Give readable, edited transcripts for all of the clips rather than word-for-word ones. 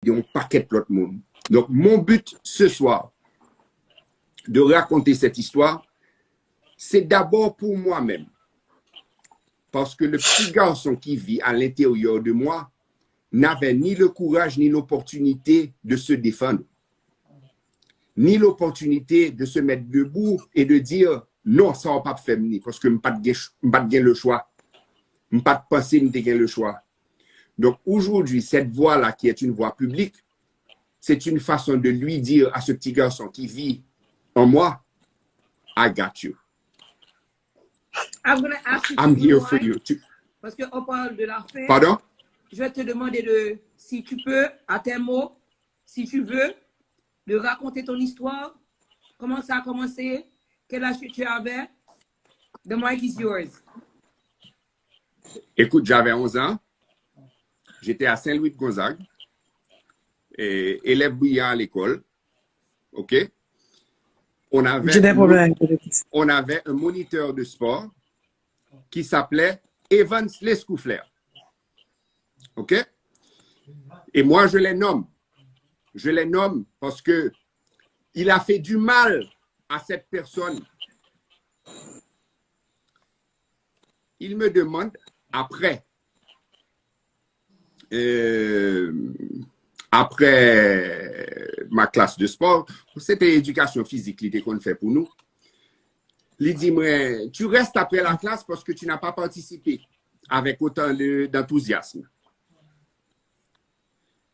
et on paquet l'autre monde. Donc, mon but ce soir, de raconter cette histoire, c'est d'abord pour moi-même. Parce que le petit garçon qui vit à l'intérieur de moi n'avait ni le courage ni l'opportunité de se défendre, ni l'opportunité de se mettre debout et de dire non, ça va pas faire parce que je n'ai pas le choix. Je n'ai pas pensé que je le choix. Donc aujourd'hui, cette voix-là qui est une voix publique, c'est une façon de lui dire à ce petit garçon qui vit en moi, I got you. I'm going to ask you I'm here for you. Parce qu'on parle de la fin. Pardon? Je vais te demander si tu peux, à tes mots, si tu veux, de raconter ton histoire. Comment ça a commencé? Quel âge tu avais? The mic is yours. Écoute, j'avais 11 ans. J'étais à Saint-Louis-de-Gonzague. Élève brillant à l'école. OK? On avait un moniteur de sport qui s'appelait Evans Lescoufler. OK? Et moi, je les nomme. Je les nomme parce que il a fait du mal à cette personne. Il me demande après ma classe de sport, c'était éducation physique qu'on fait pour nous. Il dit, tu restes après la classe parce que tu n'as pas participé avec autant d'enthousiasme.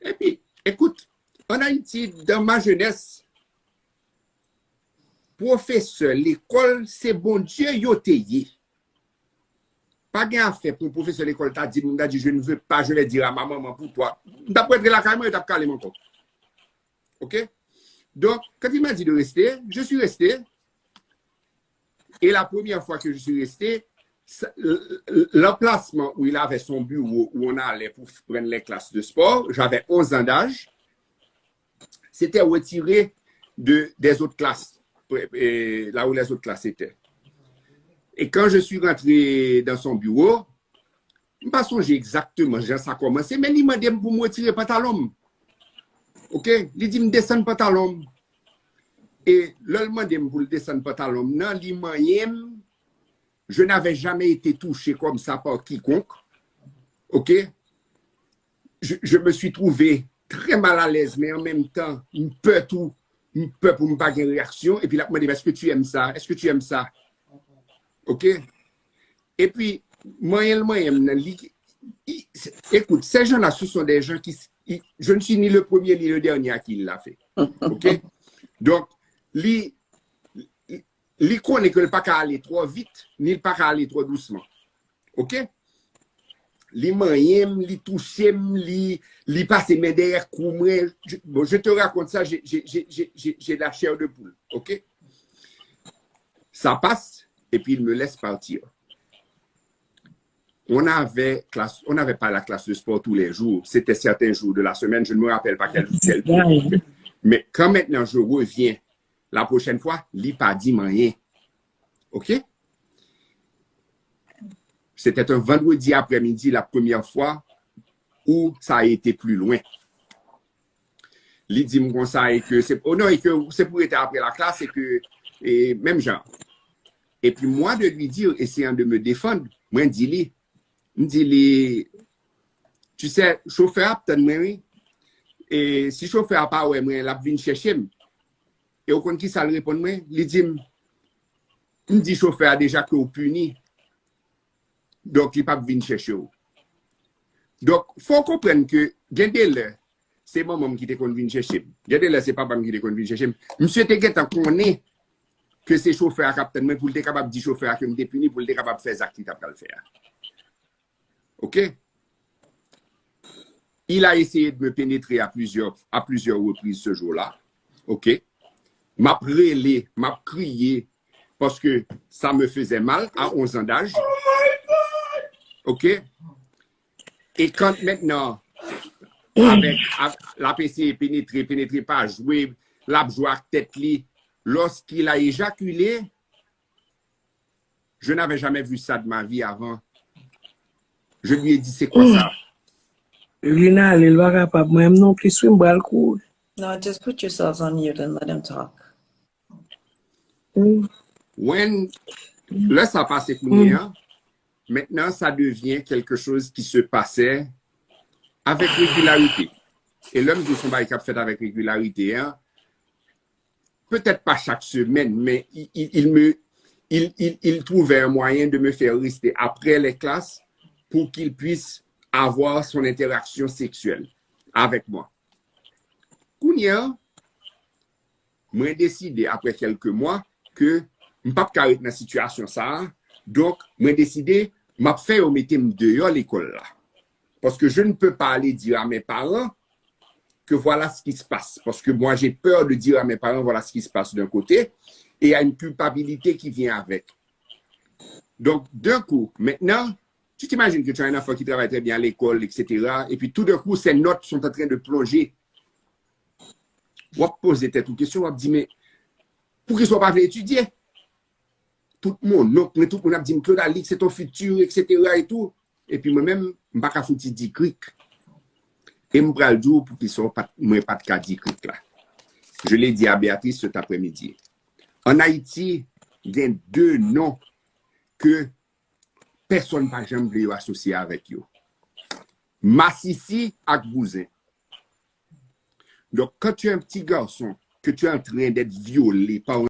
Et puis, écoute, en Haïti, dans ma jeunesse, professeur, l'école, c'est bon Dieu, yo teye. Pas bien à faire pour professeur l'école, t'as dit, je ne veux pas, je vais dire à ma maman pour toi. D'après la caméra, t'as calé mon corps. OK? Donc, quand il m'a dit de rester, je suis resté. Et la première fois que je suis resté, l'emplacement où il avait son bureau, où on allait pour prendre les classes de sport, j'avais 11 ans d'âge, c'était retiré des autres classes, là où les autres classes étaient. Et quand je suis rentré dans son bureau, je ne sais pas songer exactement, ça a commencé, mais il m'a dit pour me retirer le pantalon. OK? Il dit, me descendre le pantalon. Et là, il m'a dit pour le descendre le pantalon. Non, je n'avais jamais été touché comme ça par quiconque. OK? Je me suis trouvé très mal à l'aise, mais en même temps, une peur pour me pas une réaction. Et puis là, il m'a dit, est-ce que tu aimes ça? Est-ce que tu aimes ça? OK? Et puis, écoute, ces gens-là, ce sont des gens qui... Je ne suis ni le premier ni le dernier à qui il l'a fait. OK? Donc, il connaît que le pas qu'à aller trop vite, ni le pas qu'à aller trop doucement. OK? Li moyen, li touché, li passe mes derrière coumer. Bon, je te raconte ça, j'ai la chair de poule. OK? Ça passe, et puis il me laisse partir. On n'avait pas la classe de sport tous les jours. C'était certains jours de la semaine. Je ne me rappelle pas quel jour. Mais quand maintenant je reviens, la prochaine fois, il n'a pas dit rien. OK? C'était un vendredi après-midi, la première fois où ça a été plus loin. Il dit comme ça et que c'est pour être après la classe et même genre. Et puis moi de lui dire, essayant de me défendre, moi je dis tu sais, chauffeur a peut-être et si chauffeur a pas ouais, moi la vinn chercher. Et au compte qui ça le répond moi, il dit chauffeur a déjà que au puni. Donc il pas venir chercher. Donc faut comprendre que Gendel c'est maman qui te convient chercher. Gendel c'est papa qui te convient chercher. Monsieur te geta connaît que c'est chauffeur à capitaine mais pour être capable de dire chauffeur que me puni pour être capable de faire ça qui t'a pas le faire. OK? Il a essayé de me pénétrer à plusieurs reprises ce jour-là. OK? M'a prélé, m'a crié parce que ça me faisait mal à 11 ans d'âge. OK? Et quand maintenant, avec la PC pénétré pas jouer, la joie tête li, lorsqu'il a éjaculé, je n'avais jamais vu ça de ma vie avant. Je lui ai dit, c'est quoi ça? Lina, il va capable, moi non plus, swim bal cool. No, just put yourselves on mute and let them talk. Là, ça passait combien? Maintenant, ça devient quelque chose qui se passait avec régularité. Et l'homme de son bail fait avec régularité, hein? Peut-être pas chaque semaine, mais il trouvait un moyen de me faire rester après les classes pour qu'il puisse avoir son interaction sexuelle avec moi. Kounia, moi décidé après quelques mois que je ne peux pas carrer dans la situation ça. Donc, moi décidé, m'a fait mettre dehors l'école là. Parce que je ne peux pas aller dire à mes parents que voilà ce qui se passe. Parce que moi, j'ai peur de dire à mes parents voilà ce qui se passe d'un côté. Et il y a une culpabilité qui vient avec. Donc, d'un coup, maintenant, tu t'imagines que tu as un enfant qui travaille très bien à l'école, etc. Et puis tout d'un coup, ses notes sont en train de plonger. On va poser une question, on va dire, mais pour qu'il ne soit pas étudier? Tout le monde, non, mais tout le monde a dit, Claude Alix, c'est ton futur, etc. et tout. Et puis moi-même, je ne vais pas foutre 10 cric. Et je vais le dire pour qu'il ne soit pas de cas 10 cric là. Je l'ai dit à Béatrice cet après-midi. En Haïti, il y a 2 noms que personne n'a jamais voulu associer avec eux. Massissi et Bouzin. Donc, quand tu es un petit garçon, que tu es en train d'être violé par